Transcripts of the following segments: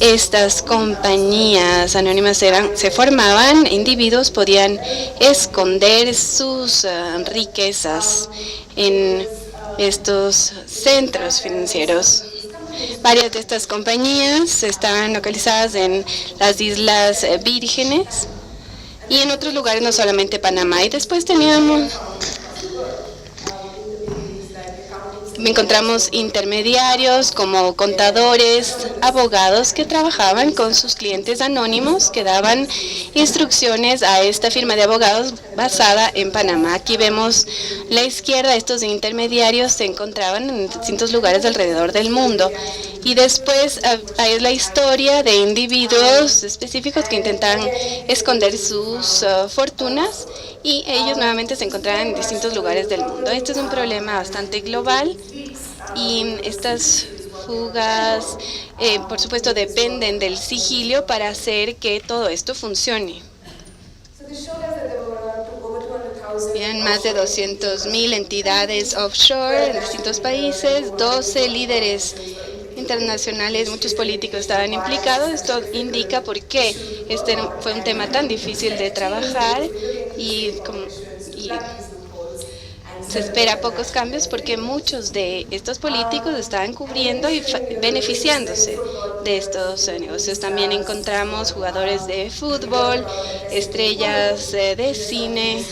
estas compañías anónimas se formaban, individuos podían esconder sus riquezas en estos centros financieros. Varias de estas compañías estaban localizadas en las Islas Vírgenes y en otros lugares, no solamente Panamá. Y después encontramos intermediarios como contadores, abogados que trabajaban con sus clientes anónimos, que daban instrucciones a esta firma de abogados basada en Panamá. Aquí vemos la izquierda, estos intermediarios se encontraban en distintos lugares alrededor del mundo. Y después hay la historia de individuos específicos que intentan esconder sus fortunas y ellos nuevamente se encontraban en distintos lugares del mundo. Este es un problema bastante global y estas fugas, por supuesto, dependen del sigilio para hacer que todo esto funcione. Bien, más de 200,000 entidades offshore en distintos países, 12 líderes internacionales, muchos políticos estaban implicados. Esto indica por qué este fue un tema tan difícil de trabajar y se espera pocos cambios porque muchos de estos políticos estaban cubriendo y beneficiándose de estos negocios. También encontramos jugadores de fútbol, estrellas de cine.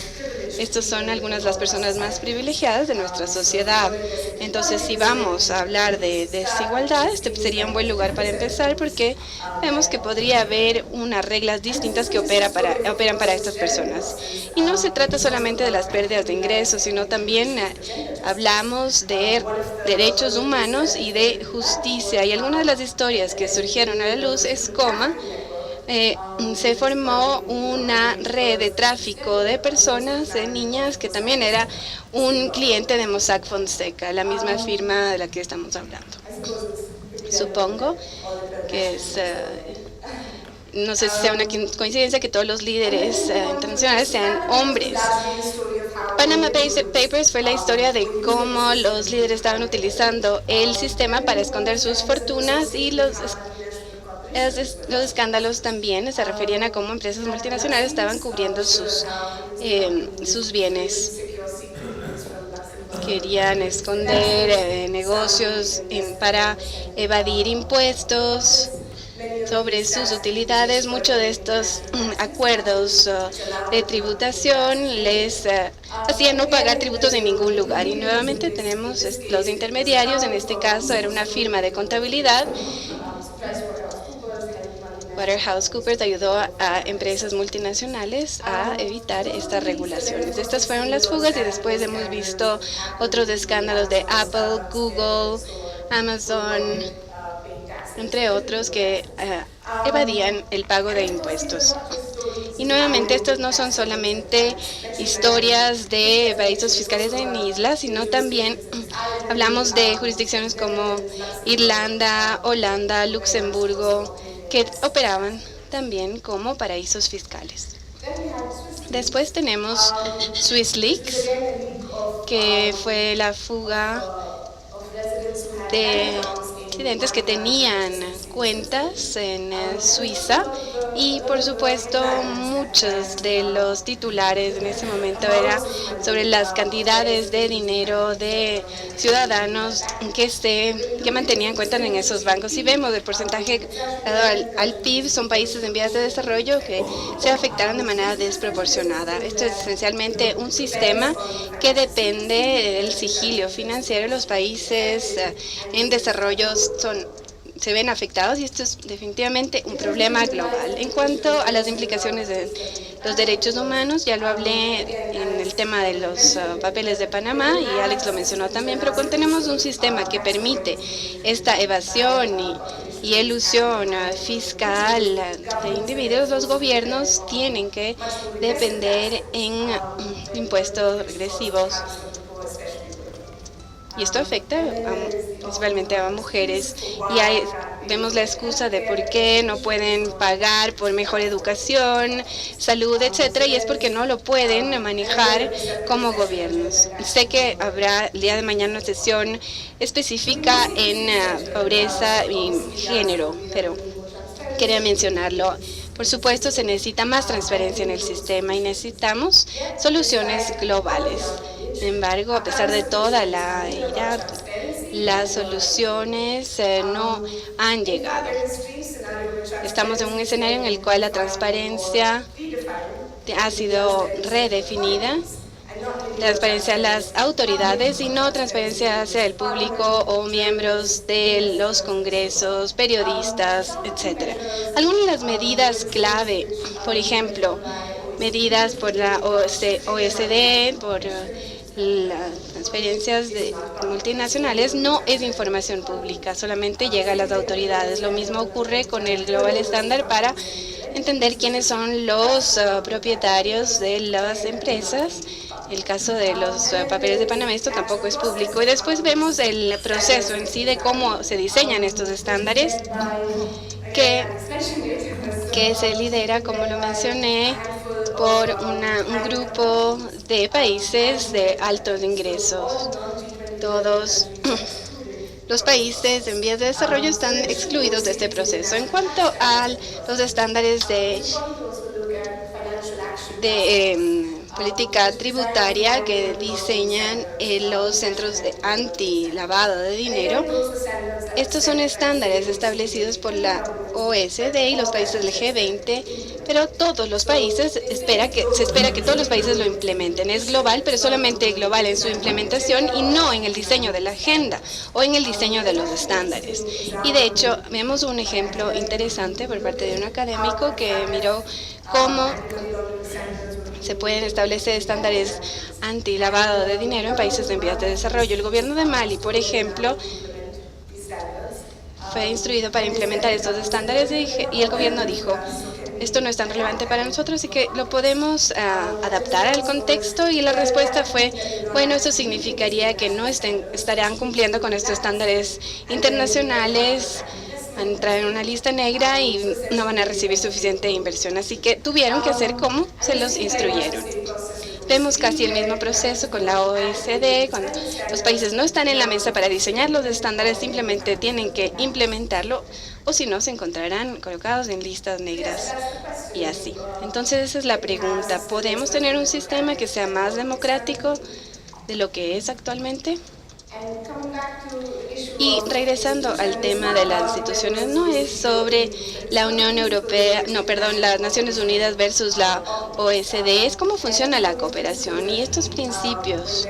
Estos son algunas de las personas más privilegiadas de nuestra sociedad. Entonces, si vamos a hablar de desigualdad, este sería un buen lugar para empezar porque vemos que podría haber unas reglas distintas que operan para estas personas. Y no se trata solamente de las pérdidas de ingresos, sino también hablamos de derechos humanos y de justicia. Y algunas de las historias que surgieron a la luz es cómo se formó una red de tráfico de personas, de niñas, que también era un cliente de Mossack Fonseca, la misma firma de la que estamos hablando. Supongo que es, no sé si sea una coincidencia que todos los líderes internacionales sean hombres. Panama Papers fue la historia de cómo los líderes estaban utilizando el sistema para esconder sus fortunas y los escándalos también se referían a cómo empresas multinacionales estaban cubriendo sus bienes. Querían esconder negocios para evadir impuestos sobre sus utilidades. Muchos de estos acuerdos de tributación les hacían no pagar tributos en ningún lugar. Y nuevamente tenemos los intermediarios. En este caso era una firma de contabilidad. PricewaterhouseCoopers ayudó a empresas multinacionales a evitar estas regulaciones. Estas fueron las fugas y después hemos visto otros escándalos de Apple, Google, Amazon, entre otros que evadían el pago de impuestos. Y nuevamente estos no son solamente historias de paraísos fiscales en islas, sino también hablamos de jurisdicciones como Irlanda, Holanda, Luxemburgo, que operaban también como paraísos fiscales. Después tenemos SwissLeaks, que fue la fuga de residentes que tenían cuentas en Suiza y por supuesto muchos de los titulares en ese momento era sobre las cantidades de dinero de ciudadanos que mantenían cuentas en esos bancos. Y vemos el porcentaje al PIB, son países en vías de desarrollo que se afectaron de manera desproporcionada. Esto es esencialmente un sistema que depende del sigilio financiero. Los países en desarrollo se ven afectados y esto es definitivamente un problema global. En cuanto a las implicaciones de los derechos humanos, ya lo hablé en el tema de los papeles de Panamá y Alex lo mencionó también, pero cuando tenemos un sistema que permite esta evasión y elusión fiscal de individuos, los gobiernos tienen que depender en impuestos regresivos. Y esto afecta principalmente a mujeres y vemos la excusa de por qué no pueden pagar por mejor educación, salud, etcétera, y es porque no lo pueden manejar como gobiernos. Sé que habrá el día de mañana una sesión específica en pobreza y género, pero quería mencionarlo. Por supuesto, se necesita más transparencia en el sistema y necesitamos soluciones globales. Sin embargo, a pesar de toda la ira, las soluciones no han llegado. Estamos en un escenario en el cual la transparencia ha sido redefinida. Transparencia a las autoridades y no transparencia hacia el público o miembros de los congresos, periodistas, etc. Algunas de las medidas clave, por ejemplo, medidas por la OSD, por las transferencias multinacionales, no es información pública, solamente llega a las autoridades. Lo mismo ocurre con el Global Standard para entender quiénes son los propietarios de las empresas. El caso de los papeles de Panamá, esto tampoco es público. Y después vemos el proceso en sí de cómo se diseñan estos estándares, que se lidera, como lo mencioné, por un grupo de países de altos ingresos. Todos los países en vías de desarrollo están excluidos de este proceso. En cuanto a los estándares de política tributaria que diseñan los centros de anti-lavado de dinero, estos son estándares establecidos por la OSD y los países del G20, pero todos los países se espera que todos los países lo implementen. Es global, pero solamente global en su implementación y no en el diseño de la agenda o en el diseño de los estándares. Y de hecho, vemos un ejemplo interesante por parte de un académico que miró cómo se pueden establecer estándares anti-lavado de dinero en países en vías de desarrollo. El gobierno de Mali, por ejemplo, fue instruido para implementar estos estándares y el gobierno dijo, esto no es tan relevante para nosotros, así que lo podemos adaptar al contexto, y la respuesta fue, bueno, eso significaría que no estarán cumpliendo con estos estándares internacionales, van a entrar en una lista negra y no van a recibir suficiente inversión, así que tuvieron que hacer como se los instruyeron. Vemos casi el mismo proceso con la OECD, cuando los países no están en la mesa para diseñar los estándares, simplemente tienen que implementarlo, o si no, se encontrarán colocados en listas negras y así. Entonces, esa es la pregunta. ¿Podemos tener un sistema que sea más democrático de lo que es actualmente? Y regresando al tema de las instituciones, no es sobre la Unión Europea, las Naciones Unidas versus la OSD, es cómo funciona la cooperación y estos principios.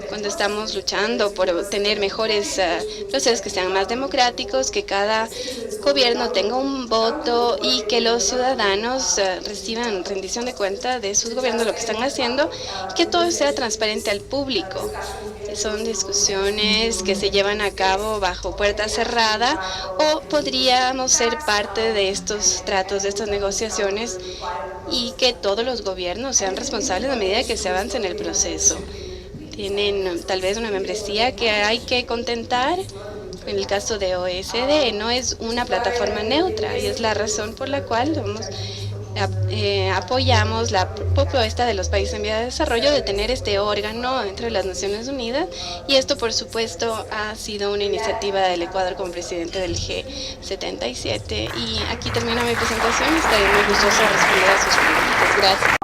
Cuando estamos luchando por tener mejores procesos que sean más democráticos, que cada gobierno tenga un voto y que los ciudadanos reciban rendición de cuenta de sus gobiernos, lo que están haciendo, que todo sea transparente al público. Son discusiones que se llevan a cabo bajo puerta cerrada, o podríamos ser parte de estos tratos, de estas negociaciones, y que todos los gobiernos sean responsables a medida que se avance en el proceso. Tienen tal vez una membresía que hay que contentar. En el caso de OSD, no es una plataforma neutra, y es la razón por la cual apoyamos la propuesta de los países en vía de desarrollo de tener este órgano entre las Naciones Unidas, y esto por supuesto ha sido una iniciativa del Ecuador como presidente del G77. Y aquí termino mi presentación, estaré muy gustosa de responder a sus preguntas. Gracias.